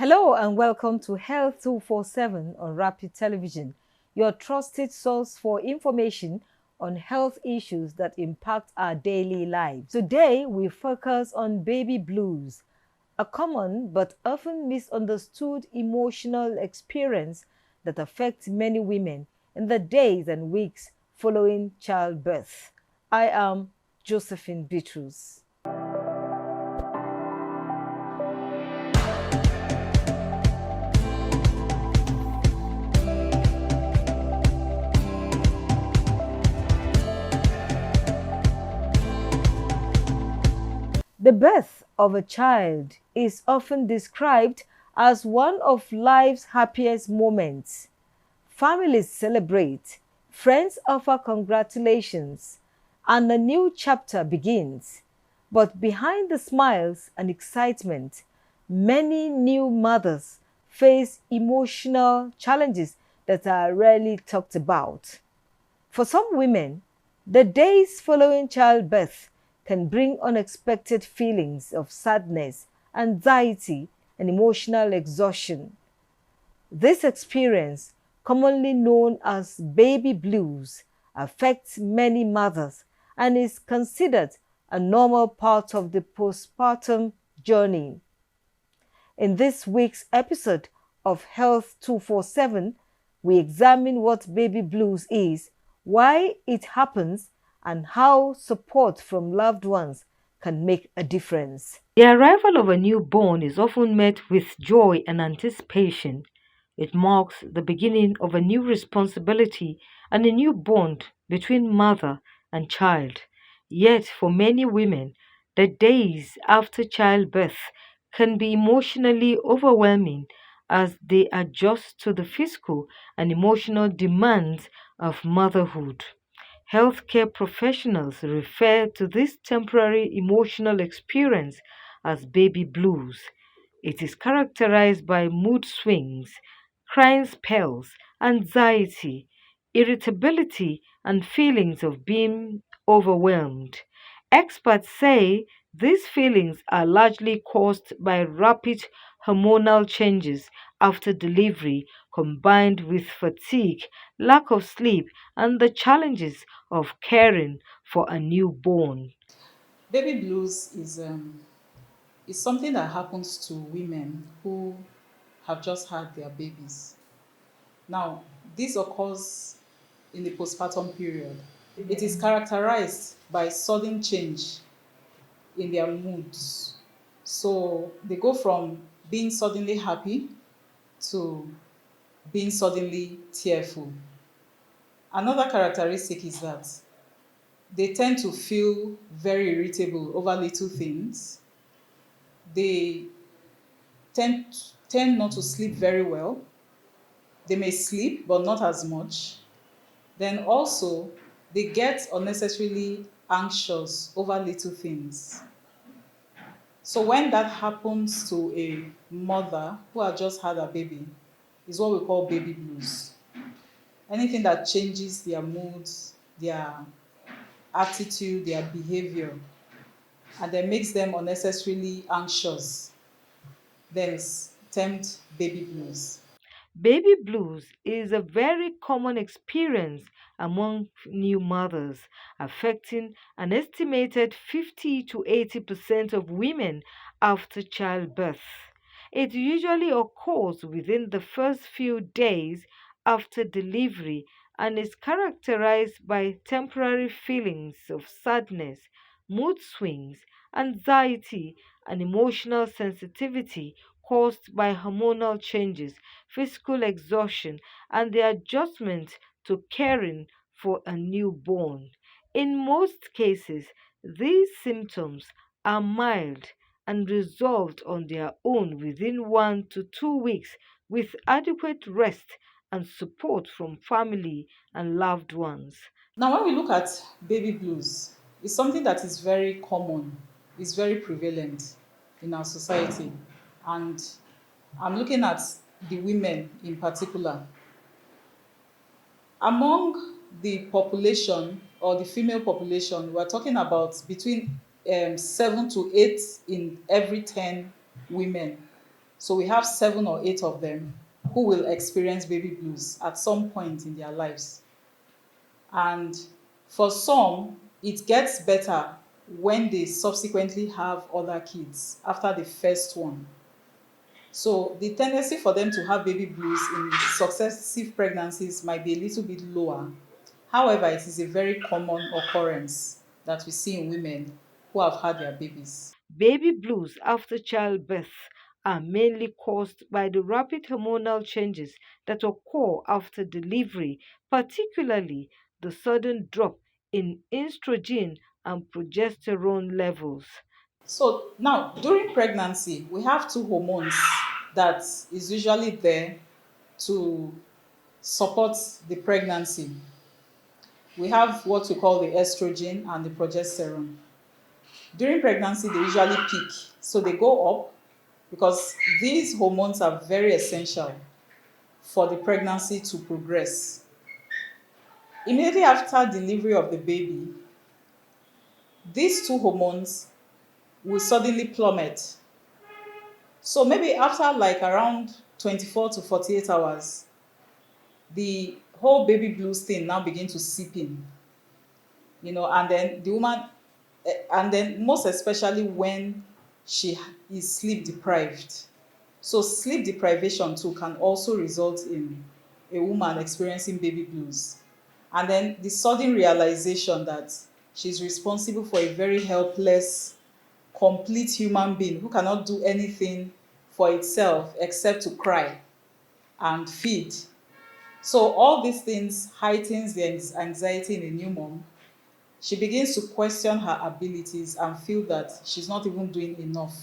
Hello and welcome to Health 247 on Rapid Television, your trusted source for information on health issues that impact our daily lives. Today, we focus on baby blues, a common but often misunderstood emotional experience that affects many women in the days and weeks following childbirth. I am Josephine Bitrus. The birth of a child is often described as one of life's happiest moments. Families celebrate, friends offer congratulations, and a new chapter begins. But behind the smiles and excitement, many new mothers face emotional challenges that are rarely talked about. For some women, the days following childbirth can bring unexpected feelings of sadness, anxiety, and emotional exhaustion. This experience, commonly known as baby blues, affects many mothers and is considered a normal part of the postpartum journey. In this week's episode of Health 247, we examine what baby blues is, why it happens, and how support from loved ones can make a difference. The arrival of a newborn is often met with joy and anticipation. It marks the beginning of a new responsibility and a new bond between mother and child. Yet, for many women, the days after childbirth can be emotionally overwhelming as they adjust to the physical and emotional demands of motherhood. Healthcare professionals refer to this temporary emotional experience as baby blues. It is characterized by mood swings, crying spells, anxiety, irritability, and feelings of being overwhelmed. Experts say these feelings are largely caused by rapid hormonal changes after delivery, combined with fatigue, lack of sleep, and the challenges of caring for a newborn. Baby blues is something that happens to women who have just had their babies. Now, this occurs in the postpartum period. It is characterized by sudden change in their moods. So they go from being suddenly happy to being suddenly tearful. Another characteristic is that they tend to feel very irritable over little things. They tend not to sleep very well. They may sleep, but not as much. Then also, they get unnecessarily anxious over little things. So when that happens to a mother who has just had a baby, is what we call baby blues. Anything that changes their moods, their attitude, their behavior, and then makes them unnecessarily anxious, then it's termed baby blues. Baby blues is a very common experience among new mothers, affecting an estimated 50 to 80% of women after childbirth. It usually occurs within the first few days after delivery and is characterized by temporary feelings of sadness, mood swings, anxiety, and emotional sensitivity caused by hormonal changes, physical exhaustion, and the adjustment to caring for a newborn. In most cases, these symptoms are mild and resolved on their own within 1 to 2 weeks with adequate rest and support from family and loved ones. Now, when we look at baby blues, it's something that is very common, it's very prevalent in our society. And I'm looking at the women in particular. Among the population or the female population, we're talking about between 7 to 8 in every 10 women So we have 7 or 8 of them who will experience baby blues at some point in their lives. And for some, it gets better when they subsequently have other kids after the first one. So the tendency for them to have baby blues in successive pregnancies might be a little bit lower. However, it is a very common occurrence that we see in women who have had their babies. Baby blues after childbirth are mainly caused by the rapid hormonal changes that occur after delivery, particularly the sudden drop in estrogen and progesterone levels. So now, during pregnancy, we have two hormones that is usually there to support the pregnancy. We have what we call the estrogen and the progesterone. During pregnancy, they usually peak, so they go up because these hormones are very essential for the pregnancy to progress. Immediately after delivery of the baby, these two hormones will suddenly plummet. So maybe after like around 24 to 48 hours, the whole baby blues thing now begin to seep in, and then the woman, and then most especially when she is sleep deprived. So sleep deprivation too can also result in a woman experiencing baby blues. And then the sudden realization that she's responsible for a very helpless, complete human being who cannot do anything for itself except to cry and feed. So all these things heightens the anxiety in a new mom. She begins to question her abilities and feel that she's not even doing enough.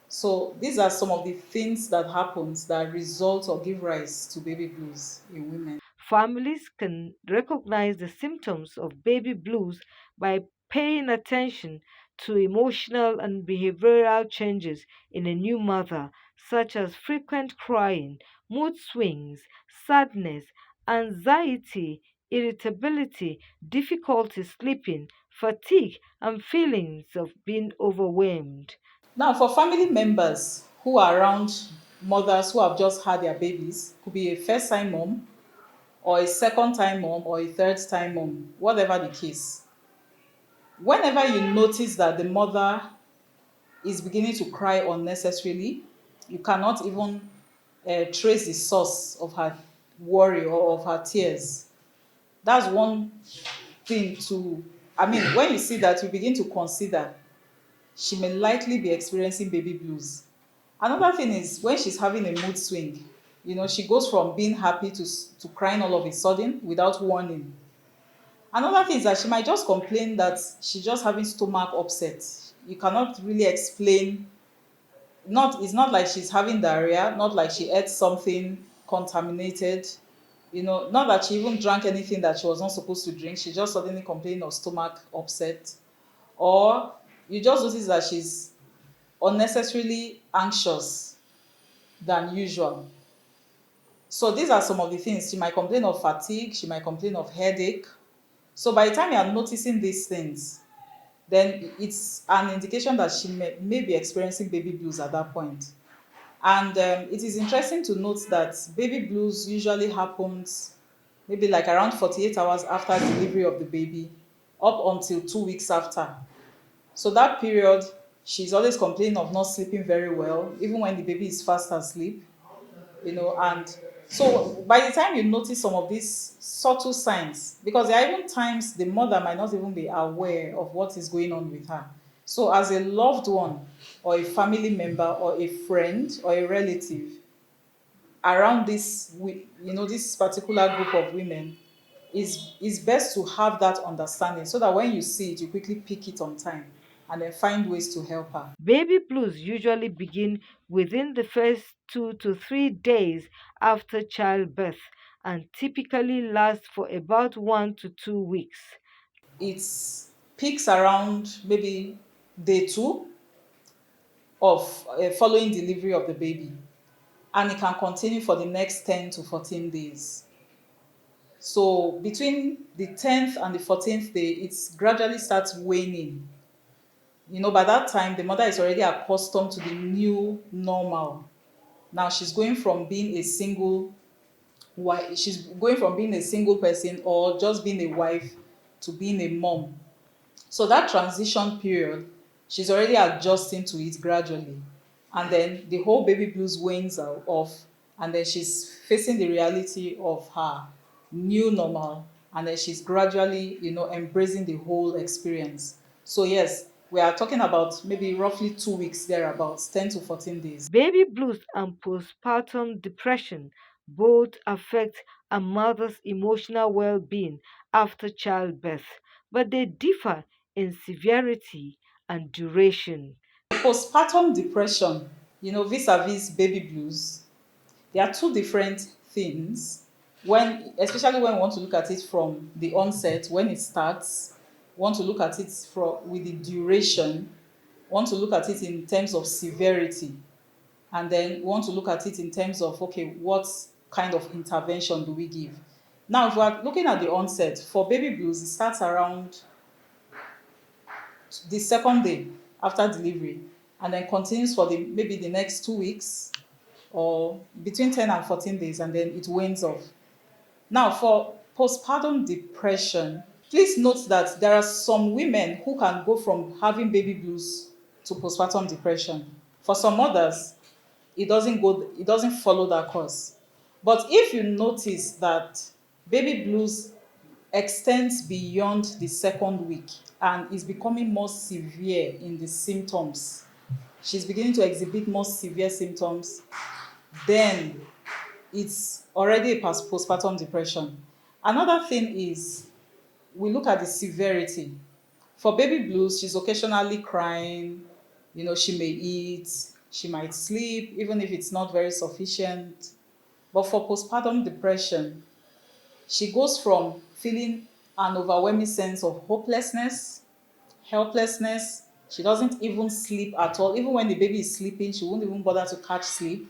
So these are some of the things that happens that result or give rise to baby blues in women. Families can recognize the symptoms of baby blues by paying attention to emotional and behavioral changes in a new mother, such as frequent crying, mood swings, sadness, anxiety, irritability, difficulty sleeping, fatigue, and feelings of being overwhelmed. Now, for family members who are around mothers who have just had their babies, could be a first time mom or a second time mom or a third time mom, whatever the case. Whenever you notice that the mother is beginning to cry unnecessarily, you cannot even trace the source of her worry or of her tears. That's one thing to, I mean, when you see that, you begin to consider she may likely be experiencing baby blues. Another thing is when she's having a mood swing, she goes from being happy to crying all of a sudden without warning. Another thing is that she might just complain that she's just having stomach upset. You cannot really explain. It's not like she's having diarrhea, not like she ate something contaminated, not that she even drank anything that she was not supposed to drink. She just suddenly complained of stomach upset. Or you just notice that she's unnecessarily anxious than usual. So these are some of the things. She might complain of fatigue, she might complain of headache. So by the time you are noticing these things, then it's an indication that she may be experiencing baby blues at that point. And it is interesting to note that baby blues usually happens maybe like around 48 hours after delivery of the baby, up until 2 weeks after. So that period, she's always complaining of not sleeping very well, even when the baby is fast asleep, and so by the time you notice some of these subtle signs, because there are even times the mother might not even be aware of what is going on with her. So as a loved one or a family member or a friend or a relative around this particular group of women, is best to have that understanding so that when you see it, you quickly pick it on time and then find ways to help her. Baby blues usually begin within the first 2 to 3 days after childbirth and typically last for about 1 to 2 weeks. It peaks around maybe day 2 of following delivery of the baby, and it can continue for the next 10 to 14 days. So between the 10th and the 14th day, it gradually starts waning. By that time, the mother is already accustomed to the new normal. Now she's going from being a single wife, she's going from being a single person or just being a wife to being a mom. So that transition period, she's already adjusting to it gradually. And then the whole baby blues wanes off, and then she's facing the reality of her new normal, and then she's gradually, embracing the whole experience. So yes, we are talking about maybe roughly 2 weeks thereabouts, 10 to 14 days. Baby blues and postpartum depression both affect a mother's emotional well being after childbirth, but they differ in severity and duration. Postpartum depression, vis-a-vis baby blues, they are two different things. Especially when we want to look at it from the onset, when it starts, want to look at it with the duration, want to look at it in terms of severity, and then want to look at it in terms of, okay, what kind of intervention do we give? Now, if we're looking at the onset, for baby blues, it starts around the second day after delivery, and then continues for maybe the next 2 weeks, or between 10 and 14 days, and then it wanes off. Now, for postpartum depression, please note that there are some women who can go from having baby blues to postpartum depression. For some others, it doesn't follow that course. But if you notice that baby blues extends beyond the second week and is becoming more severe in the symptoms, she's beginning to exhibit more severe symptoms, then it's already a postpartum depression. Another thing is, we look at the severity. For baby blues, she's occasionally crying, she may eat, she might sleep, even if it's not very sufficient. But for postpartum depression, she goes from feeling an overwhelming sense of hopelessness, helplessness. She doesn't even sleep at all. Even when the baby is sleeping, she won't even bother to catch sleep.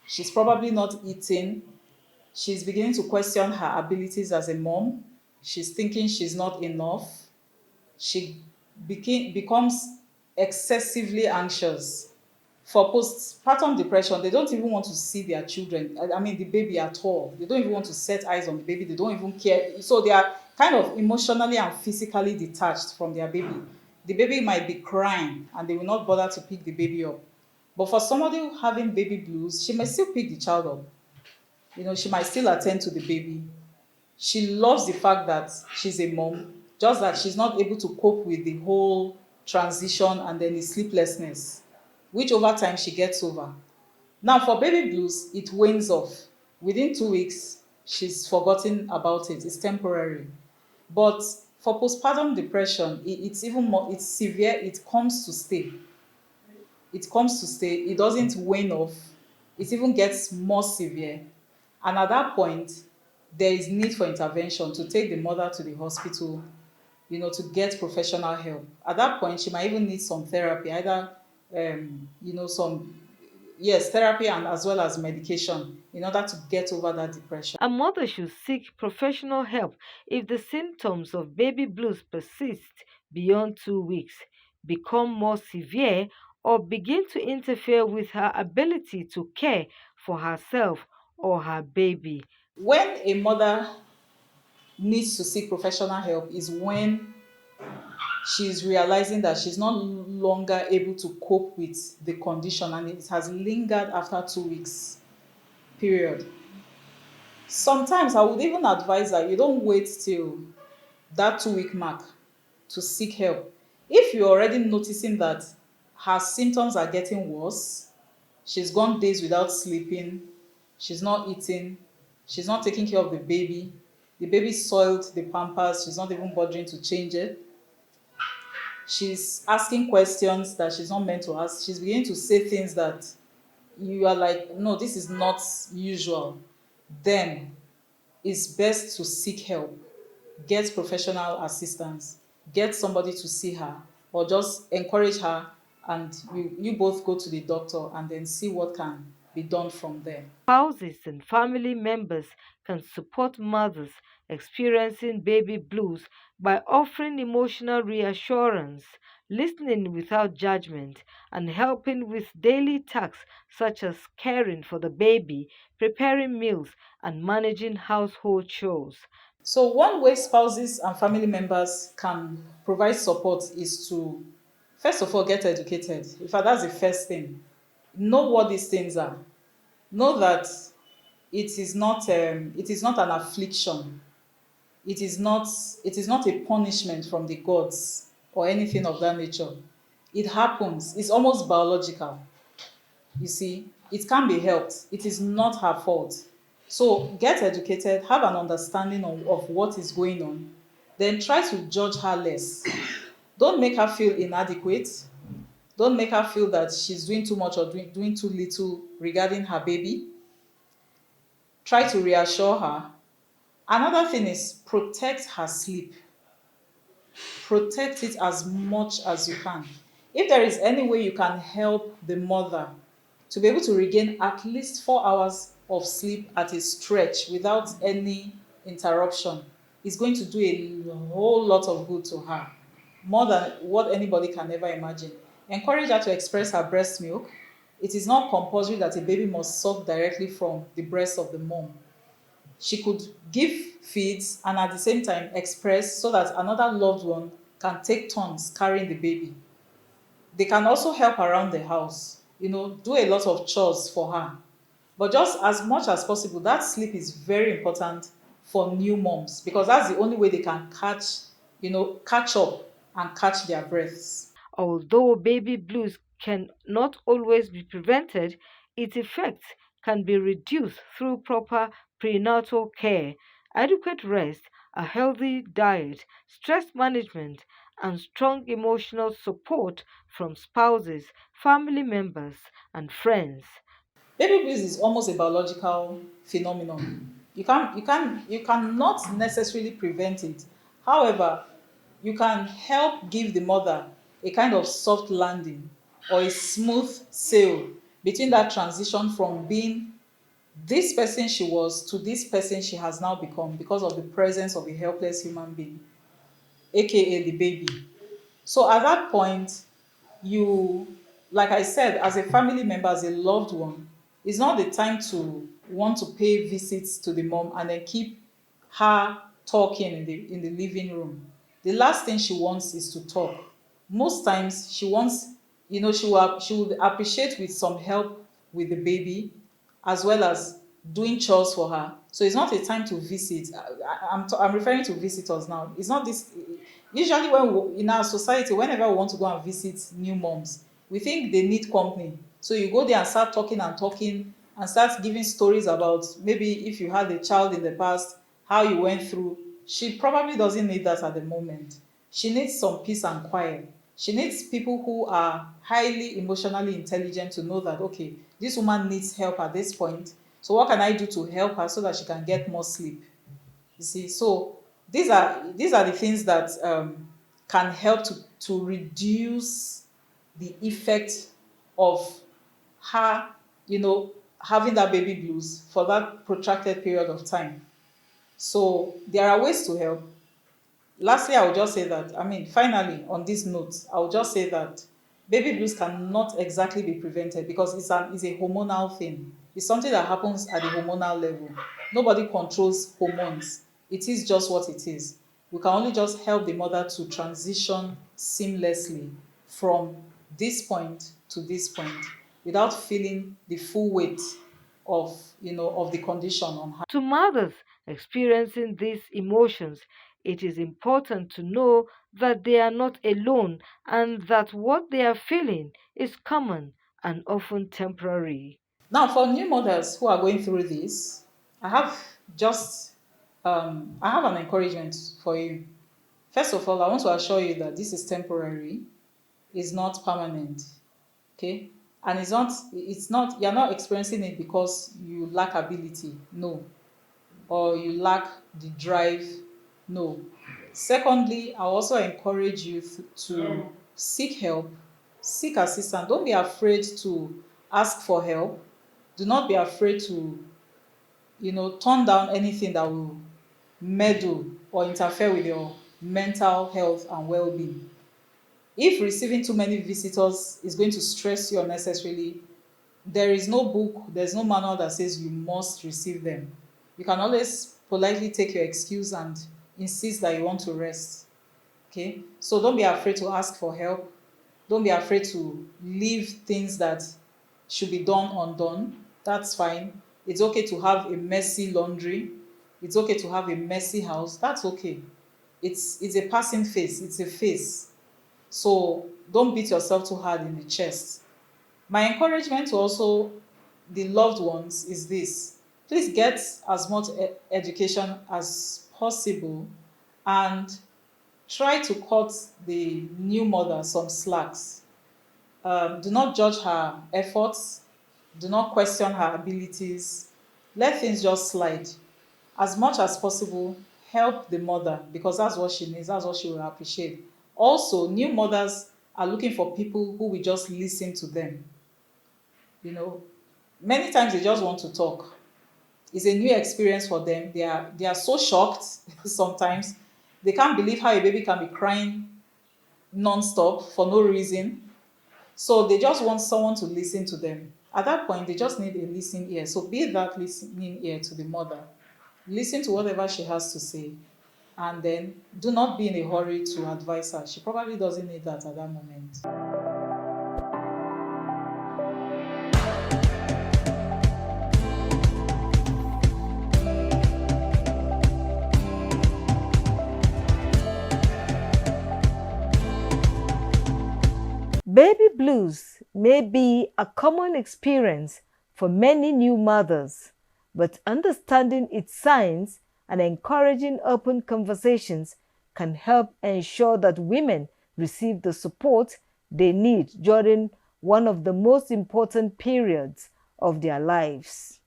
She's probably not eating. She's beginning to question her abilities as a mom. She's thinking she's not enough. She becomes excessively anxious. For postpartum depression, they don't even want to see their children, I mean the baby, at all. They don't even want to set eyes on the baby. They don't even care. So they are kind of emotionally and physically detached from their baby. The baby might be crying and they will not bother to pick the baby up. But for somebody having baby blues, she may still pick the child up. She might still attend to the baby. She loves the fact that she's a mom, just that she's not able to cope with the whole transition and then the sleeplessness, which over time she gets over. Now, for baby blues, it wanes off. Within 2 weeks, she's forgotten about it. It's temporary. But for postpartum depression, it's even more, it's severe. It comes to stay. It comes to stay. It doesn't wane off. It even gets more severe. And at that point, there is need for intervention to take the mother to the hospital, to get professional help. At that point, she might even need some therapy, either, some, yes, therapy and as well as medication in order to get over that depression. A mother should seek professional help if the symptoms of baby blues persist beyond 2 weeks, become more severe, or begin to interfere with her ability to care for herself or her baby. When a mother needs to seek professional help is when she's realizing that she's no longer able to cope with the condition and it has lingered after 2 weeks period. Sometimes I would even advise that you don't wait till that 2 week mark to seek help. If you're already noticing that her symptoms are getting worse, she's gone days without sleeping, she's not eating, she's not taking care of the baby soiled the pampers, she's not even bothering to change it, she's asking questions that she's not meant to ask, she's beginning to say things that you are like, no, this is not usual, then it's best to seek help, get professional assistance, get somebody to see her, or just encourage her, and you both go to the doctor and then see what can be done from there. Spouses and family members can support mothers experiencing baby blues by offering emotional reassurance, listening without judgment, and helping with daily tasks such as caring for the baby, preparing meals, and managing household chores. So, one way spouses and family members can provide support is to, first of all, get educated. In fact, that's the first thing. Know what these things are. Know that it is not an affliction. It is not it is not a punishment from the gods or anything of that nature. It happens. It's almost biological. You see, it can be helped. It is not her fault. So get educated, have an understanding of what is going on, then try to judge her less. Don't make her feel inadequate. Don't make her feel that she's doing too much or doing too little regarding her baby. Try to reassure her. Another thing is protect her sleep. Protect it as much as you can. If there is any way you can help the mother to be able to regain at least 4 hours of sleep at a stretch without any interruption, it's going to do a whole lot of good to her, more than what anybody can ever imagine. Encourage her to express her breast milk. It is not compulsory that a baby must suck directly from the breast of the mom. She could give feeds and at the same time express so that another loved one can take turns carrying the baby. They can also help around the house, do a lot of chores for her. But just as much as possible, that sleep is very important for new moms because that's the only way they can catch up and catch their breaths. Although baby blues can not always be prevented, its effects can be reduced through proper prenatal care, adequate rest, a healthy diet, stress management, and strong emotional support from spouses, family members, and friends. Baby blues is almost a biological phenomenon. You cannot necessarily prevent it. However, you can help give the mother a kind of soft landing or a smooth sail between that transition from being this person she was to this person she has now become because of the presence of a helpless human being, aka the baby. So at that point, you, like I said, as a family member, as a loved one, it's not the time to want to pay visits to the mom and then keep her talking in the living room. The last thing she wants is to talk. Most times she wants, she would appreciate with some help with the baby as well as doing chores for her. So it's not a time to visit. I'm referring to visitors now. It's not this. Usually, in our society, whenever we want to go and visit new moms, we think they need company. So you go there and start talking and start giving stories about maybe if you had a child in the past, how you went through. She probably doesn't need that at the moment. She needs some peace and quiet. She needs people who are highly emotionally intelligent to know that, okay, this woman needs help at this point. So what can I do to help her so that she can get more sleep? You see, so these are the things that can help to reduce the effect of her, having that baby blues for that protracted period of time. So there are ways to help. Lastly, I will just say that, finally, on this note, I will just say that baby blues cannot exactly be prevented because it's a hormonal thing. It's something that happens at the hormonal level. Nobody controls hormones. It is just what it is. We can only just help the mother to transition seamlessly from this point to this point without feeling the full weight of the condition on her. To mothers experiencing these emotions, it is important to know that they are not alone and that what they are feeling is common and often temporary. Now, for new mothers who are going through this, I have just I have an encouragement for you. First of all, I want to assure you that this is temporary, it's not permanent. Okay? And it's not you're not experiencing it because you lack ability. No. Or you lack the drive. No. Secondly, I also encourage you to seek help, seek assistance. Don't be afraid to ask for help. Do not be afraid to, turn down anything that will meddle or interfere with your mental health and well-being. If receiving too many visitors is going to stress you unnecessarily, there is no book, there's no manual that says you must receive them. You can always politely take your excuse and insist that you want to rest. Okay? So don't be afraid to ask for help. Don't be afraid to leave things that should be done undone. That's fine. It's okay to have a messy laundry. It's okay to have a messy house. That's okay. It's a passing phase. It's a phase. So don't beat yourself too hard in the chest. My encouragement to also the loved ones is this: please get as much education as possible, and try to cut the new mother some slacks. Do not judge her efforts, do not question her abilities. Let things just slide. As much as possible, help the mother, because that's what she needs, that's what she will appreciate. Also, new mothers are looking for people who will just listen to them. You know, many times they just want to talk. It's a new experience for them. They are so shocked sometimes. They can't believe how a baby can be crying non-stop for no reason. So they just want someone to listen to them. At that point, they just need a listening ear. So be that listening ear to the mother. Listen to whatever she has to say. And then do not be in a hurry to advise her. She probably doesn't need that at that moment. Baby blues may be a common experience for many new mothers, but understanding its signs and encouraging open conversations can help ensure that women receive the support they need during one of the most important periods of their lives.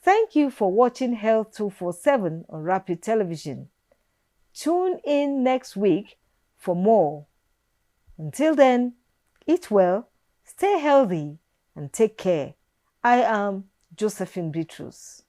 Thank you for watching Health 247 on Rapid Television. Tune in next week for more. Until then, eat well, stay healthy, and take care. I am Josephine Beatrice.